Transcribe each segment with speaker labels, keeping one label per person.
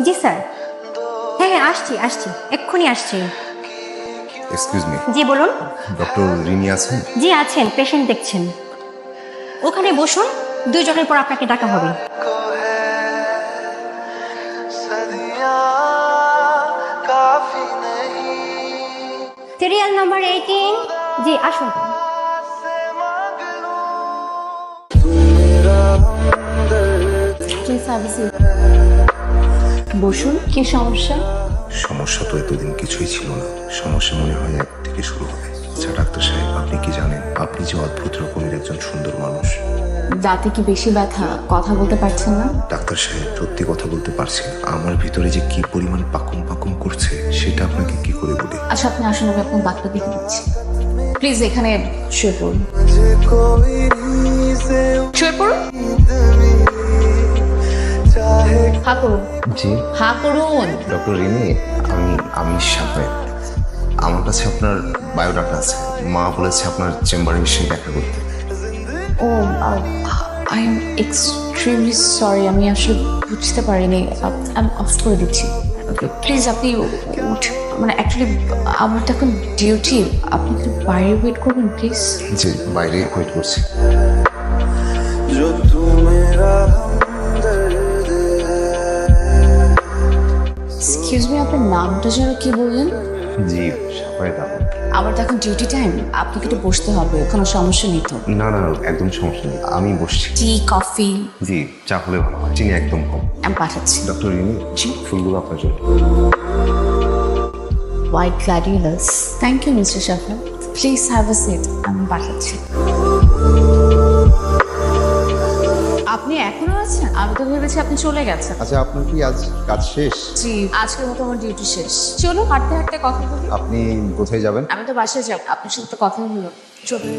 Speaker 1: জি sir. হ্যাঁ হ্যাঁ, আসছি আসছি, এক্ষুনি আসছি।
Speaker 2: এক্সকিউজ মি,
Speaker 1: জি বলুন।
Speaker 2: ডক্টর রিনি আছেন?
Speaker 1: জি আছেন, পেশেন্ট দেখছেন। ওখানে বসুন, 2 জনের পর আপনাকে ডাকা হবে। Serial number 18। জি আসুন। বসুন। কি সমস্যা?
Speaker 2: সমস্যা তো এতদিন কিছুই ছিল না, সমস্যা মনে হয় এক থেকে শুরু হবে। আচ্ছা ডাক্তার সাহেব, আপনি কি জানেন আপনি যে অদ্ভুত রকমের একজন সুন্দর মানুষ?
Speaker 3: দাঁতে কি বেশি ব্যথা? কথা বলতে পারছেন না?
Speaker 2: ডাক্তার সাহেব সত্যি কথা বলতে পারছি না, আমার ভিতরে যে কি পরিমাণ পাকুম পাকুম করছে সেটা আপনাকে কি করে বলি।
Speaker 3: আচ্ছা আপনি আসুন, আমি আপনার ডাক্তার দেখে দিচ্ছি। প্লিজ এখানে শুয়ে পড়ুন। শুয়ে পড়ুন। হা করুন।
Speaker 2: জি
Speaker 3: হা করুন।
Speaker 2: ডক্টর রিনি, আমি সামনে, আমার কাছে আপনার বায়োডাটা আছে, মা বলেছে আপনার চেম্বারে এসে দেখা করতে।
Speaker 3: ও আই এম এক্সট্রিমলি সরি, আমি আসলে বুঝতে পারিনি। আমি অফ করে দিচ্ছি। প্লিজ আপনি মানে অ্যাকচুয়ালি আমার তো এখন ডিউটি, আপনি একটু বাইরে ওয়েট করবেন প্লিজ।
Speaker 2: জি বাইরে ওয়েট করছি।
Speaker 3: এক্সকিউজ মি, আপনার নামটা যেন কি বললেন?
Speaker 2: জি সাফায়েত আহমেদ।
Speaker 3: আমার তো এখন ডিউটি টাইম, আপনাকে একটু বসতে হবে, কোনো সমস্যা নেই তো?
Speaker 2: না না একদম সমস্যা নেই, আমি বসছি।
Speaker 3: Tea coffee?
Speaker 2: জি চা হলে ভালো হয়, চিনি একদম কম।
Speaker 3: আমি পাঠাচ্ছি।
Speaker 2: ডক্টর রিনি, ফুলগুলো আপনার জন্য।
Speaker 3: White gladiolus. Thank you mister Shafa, please have a seat, আমি পাঠাচ্ছি। আপনি এখনো আছেন? আমি তো ভেবেছি আপনি চলে গেছেন।
Speaker 2: আচ্ছা আপনার কি আজ কাজ শেষ?
Speaker 3: জি আজকের মতো আমার ডিউটি শেষ। চলো হাঁটতে হাঁটতে কথা বলি।
Speaker 2: আপনি কোথায় যাবেন?
Speaker 3: আমি তো বাসায় যাব, আপনার সাথে তো কথা হলো। চলুন।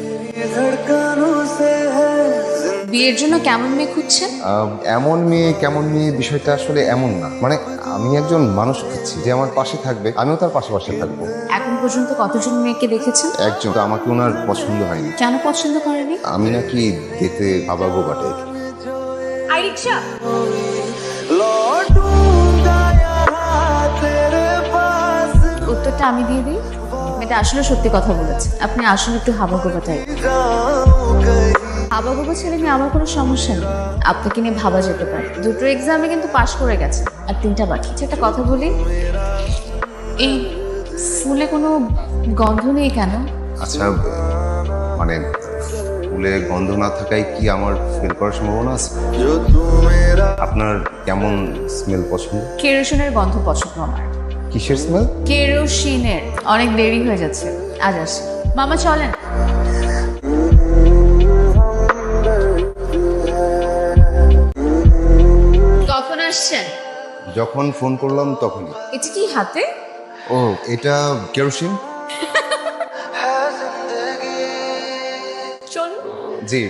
Speaker 3: বিয়ের জন্য কেমন মেয়ে খুঁজছেন?
Speaker 2: এমন মেয়ে কেমন মেয়ে বিষয়টা আসলে এমন না, মানে আমি একজন মানুষ খুঁজছি যে আমার পাশে থাকবে, আমিও তার পাশে পাশে থাকবো।
Speaker 3: এখন পর্যন্ত কতজন মেয়েকে দেখেছেন?
Speaker 2: একজন, তো আমাকে ওনার পছন্দ হয়নি।
Speaker 3: কেন পছন্দ করেনি?
Speaker 2: আমি নাকি দেখতে ভাবাগো বাটে।
Speaker 3: আই রিক্সা। উত্তরটা আমি দিয়ে দিই। এটা আসলে সত্যি কথা বলেছে, আপনি আসলে একটু হাবাগোবা টাইপ। হাবাগোবা ছেলে নিয়ে আমার কোনো সমস্যা নেই, আপনাকে নিয়ে ভাবা যেতে পারে। 2টো এক্সামে কিন্তু পাশ করে গেছে, আর 3টা বাকি। একটা কথা বলি, এই ফুলে কোনো গন্ধ নেই কেন?
Speaker 2: আচ্ছা মানে ফুলে গন্ধ না থাকায় কি আমার ফেল করার সম্ভাবনা আছে? আপনার কেমন স্মেল পছন্দ?
Speaker 3: কেরোসিনের গন্ধ পছন্দ আমার।
Speaker 2: কিসের স্মেল?
Speaker 3: কেরোসিনের। অনেক দেরি হয়ে যাচ্ছে, আজ আসি। মামা চলেন। কখন আসছেন?
Speaker 2: যখন ফোন করলাম তখনই।
Speaker 3: এটা কি হাতে?
Speaker 2: ও এটা কেরোসিন।
Speaker 3: চলুন।
Speaker 2: জি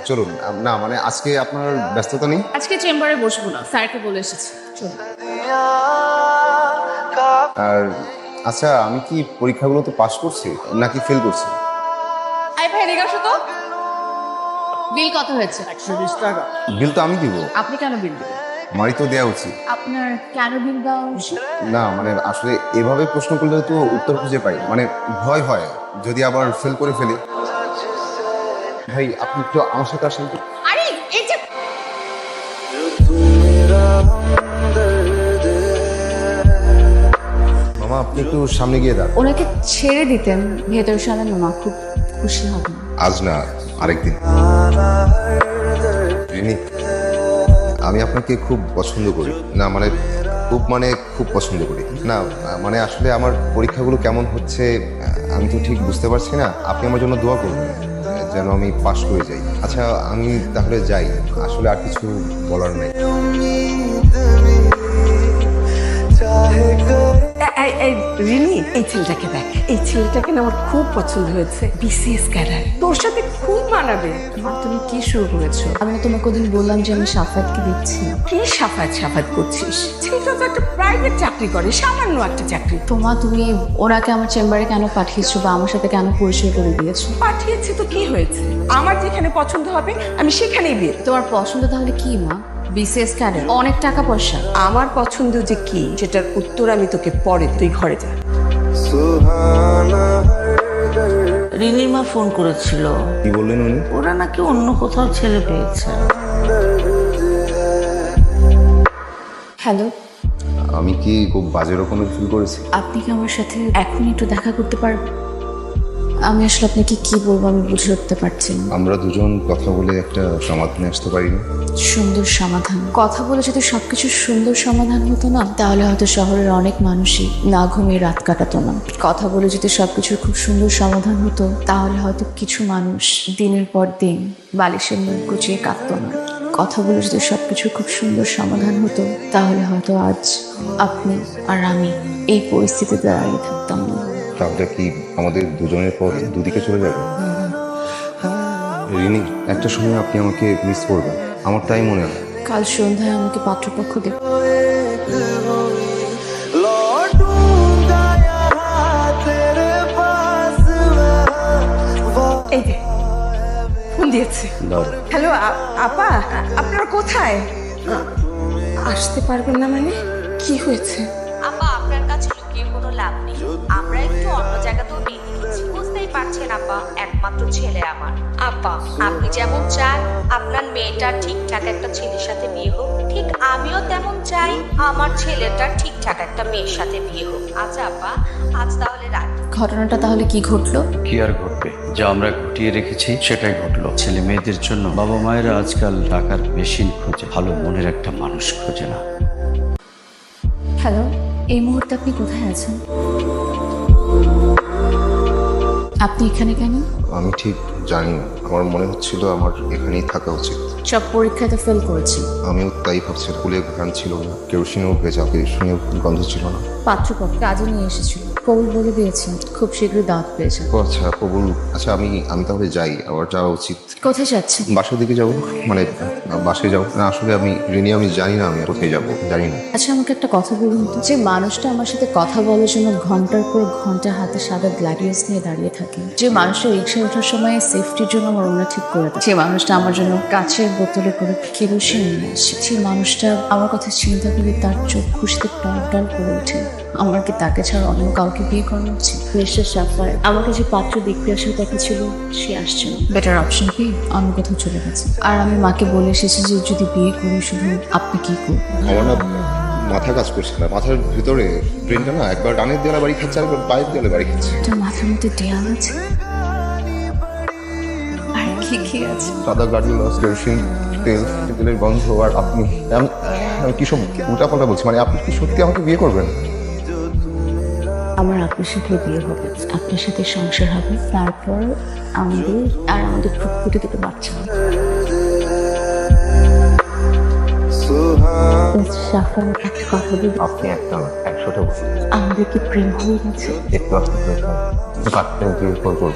Speaker 2: চলুন। না মানে আজকে আপনার ব্যস্ততা নেই?
Speaker 3: আজকে চেম্বারে বসবো না, স্যারকে বলে এসেছি। চলুন।
Speaker 2: আর আচ্ছা আমি কি পরীক্ষাগুলোতে পাস করছি নাকি ফেল করছি?
Speaker 3: আই ভাই এদিকে আসো তো। বিল কত হয়েছে?
Speaker 4: 120 টাকা।
Speaker 2: বিল তো আমি দিব।
Speaker 3: আপনি কেন বিল দিবেন?
Speaker 2: আমারই তো দেওয়া উচিত।
Speaker 3: আপনার কেন বিল দেওয়া উচিত?
Speaker 2: না মানে আসলে এভাবে প্রশ্ন করলে তো উত্তর খুঁজে পাই, মানে ভয় হয় যদি আবার ফেল করে ফেলি। ভাই আপনি একটু আমার সাথে আসেন তো।
Speaker 3: আরে এই যে
Speaker 2: মামা আপনি একটু সামনে গিয়ে দাঁড়ান।
Speaker 3: ওনাকে ছেড়ে দিতেন, ভেতর সামনে মামা খুব খুশি হবেন।
Speaker 2: আজ না আরেকদিন। রিনি, আমি আপনাকে খুব পছন্দ করি। না মানে খুব পছন্দ করি। না মানে আসলে আমার পরীক্ষাগুলো কেমন হচ্ছে আমি তো ঠিক বুঝতে পারছি না। আপনি আমার জন্য দোয়া করবেন যেন আমি পাশ করে যাই। আচ্ছা আমি তাহলে যাই, আসলে আর কিছু বলার নেই।
Speaker 4: রিনি, এই ছেলেটাকে দেখ, এই ছেলেটাকে না আমার খুব পছন্দ হয়েছে। বিসিএস ক্যাডার, তোর সাথে খুব মানাবে।
Speaker 3: মা তুমি কি শুরু করেছো? আমি না তোমাকে ওদিন বললাম যে আমি সাফাতকে দিচ্ছি।
Speaker 4: কি সাফাত করছিস? ছেলেটা তো একটা প্রাইভেট চাকরি করে, সামান্য একটা চাকরি।
Speaker 3: তুমি ওনাকে আমার চেম্বারে কেন পাঠিয়েছো বা আমার সাথে কেন পরিচয় করে দিয়েছো?
Speaker 4: পাঠিয়েছে তো কি হয়েছে? আমার যেখানে পছন্দ হবে আমি সেখানেই বিয়ে।
Speaker 3: তোমার পছন্দ তাহলে কি মা? বিসিএস ক্যাডার, অনেক টাকা পয়সা।
Speaker 4: আমার পছন্দ যে কি সেটার উত্তর আমি তোকে পরে, তুই ঘরে যা।
Speaker 5: রিনির মা ফোন করেছিল,
Speaker 2: কি বললেন উনি?
Speaker 5: ওরা নাকি অন্য কোথাও ছেলে পেয়েছে।
Speaker 3: হ্যালো,
Speaker 2: আমি কি খুব বাজে রকমের ফিল করেছি?
Speaker 3: আপনি কি আমার সাথে এখনই একটু দেখা করতে পারবেন? আমি আসলে আপনাকে কি বলবো আমি বুঝে উঠতে পারছি না।
Speaker 2: আমরা দুজন কথা বলে একটা সমাধানে আসতে পারি না?
Speaker 3: সুন্দর সমাধান, কথা বলে যদি সবকিছু সুন্দর সমাধান হতো না, তাহলে হয়তো শহরের অনেক মানুষই না ঘুমিয়ে রাত কাটাতো না। কথা বলে যদি সবকিছুর খুব সুন্দর সমাধান হতো, তাহলে হয়তো কিছু মানুষ দিনের পর দিন বালিশের মুখ গুছিয়ে কাঁদতো না। কথা বলে যদি সবকিছুর খুব সুন্দর সমাধান হতো, তাহলে হয়তো আজ আপনি আর আমি এই পরিস্থিতিতে দাঁড়িয়ে থাকতাম না।
Speaker 2: তাহলে কি আমাদের দুজনের পথ দুদিকে চলে যাবে? রিনি, একটা সময় আপনি আমাকে মিস করবেন, আমার তাই মনে হয়।
Speaker 3: কাল সন্ধ্যায় আমাকে পাত্রপক্ষ দেবে।
Speaker 4: এই যে ফোন দিয়েছে। হ্যালো আপা, আপনারা কোথায়? আসতে পারবেন না মানে? কি হয়েছে?
Speaker 6: আপা, আপনার কাছে লুকিয়ে কোনো লাভ নেই। আমরা একটু অন্য জায়গাতেও বিয়ে দিয়েছি, বুঝতেই পারছেন আপা, একমাত্র ছেলে আমার। আপা, আপনি যেমন চান আপনার মেয়েটার ঠিকঠাক একটা ছেলের সাথে বিয়ে হোক, ঠিক আমিও তেমন চাই আমার ছেলেটার ঠিকঠাক একটা মেয়ের সাথে বিয়ে হোক। আচ্ছা আপা, আজ তাহলে রাত।
Speaker 3: ঘটনাটা তাহলে কি ঘটলো?
Speaker 7: কি আর ঘটবে, যা আমরা ঘটিয়ে রেখেছি সেটাই ঘটলো। ছেলে মেয়েদের জন্য বাবা মায়েরা আজকাল টাকার মেশিন খোঁজে, ভালো মনের একটা মানুষ খোঁজে না।
Speaker 3: হ্যালো, এই মুহূর্তে আপনি কোথায় আছেন? আপনি এখানে কেন?
Speaker 2: আমি ঠিক জানি না, আমার মনে হচ্ছিল আমার এখানেই থাকা উচিত।
Speaker 3: সব পরীক্ষাতে ফেল করেছি।
Speaker 2: আমিও তাই ভাবছি। ফুলে ঘ্রাণ ছিল না, কেরোসিনও ভেজা, কেরোসিনের গন্ধ ছিল না।
Speaker 3: পাত্রপক্ষ কাজে নিয়ে এসেছিল, কবুল বলে দিয়েছেন খুব শীঘ্রই দাওয়াত পেয়েছেন।
Speaker 2: ও আচ্ছা, কবুল। আচ্ছা, আমি তাহলে যাই, আবার যাওয়া উচিত।
Speaker 3: কোথায় যাচ্ছেন?
Speaker 2: বাসার দিকে যাবো, মানে বাসায় যাবো না। আসলে রিনি, আমি জানি না আমি কোথায় যাবো, জানি না।
Speaker 3: আচ্ছা, আমাকে একটা কথা বলুন তো, যে মানুষটা আমার সাথে কথা বলার জন্য ঘন্টার পর ঘন্টা হাতে সাদা গ্লাডিয়াস নিয়ে দাঁড়িয়ে থাকে, যে মানুষটা রিক্সায় ওঠার সময় সেফটির জন্য আমার ওনা ঠিক করে দেয়, যে মানুষটা আমার জন্য কাছের বোতলে করে কেরোসিন নিয়ে আসে, যে মানুষটা আমার কথা চিন্তা করে তার চোখ খুশিতে টল টল করে ওঠে, আমার কি তাকে ছাড়া অন্য কাউকে বিয়ে করা উচিত? মিস্টার সাফার, আমাকে যে পাত্র দেখতে আসার কথা ছিল সে আসছে না। বেটার অপশন কি? অন্য কোথাও চলে গেছে। আর আমি মাকে বলে এসেছি যে যদি বিয়ে করি শুধু আপনি কি করবেন।
Speaker 2: আমার না মাথা কাজ করছে না, মাথার ভিতরে ব্রেনটা না একবার ডানের দেয়ালে বাড়ি খাচ্ছে, একবার বাইরের দেয়ালে বাড়ি খাচ্ছে।
Speaker 3: তোর মাথার মধ্যে দেয়াল আছে আর কি কি আছে?
Speaker 2: সাদা গাড়ি লস, কেরোসিন তেল, তেলের গন্ধ, আর আপনি। আমি কি সব উল্টাপাল্টা বলছি? মানে আপনি কি সত্যি আমাকে বিয়ে করবেন?
Speaker 3: আমার আপনার সাথে বিয়ে হবে, আপনার সাথে সংসার হবে, তারপর আমাদের ফুটফুটে দুটো বাচ্চা হবে। সাফার একটা কথা বলি,
Speaker 2: আপনি একটা 100টা বলুন।
Speaker 3: আমাদের কি প্রেম হয়ে গেছে?
Speaker 2: একটু আসতে বিয়ে করবো।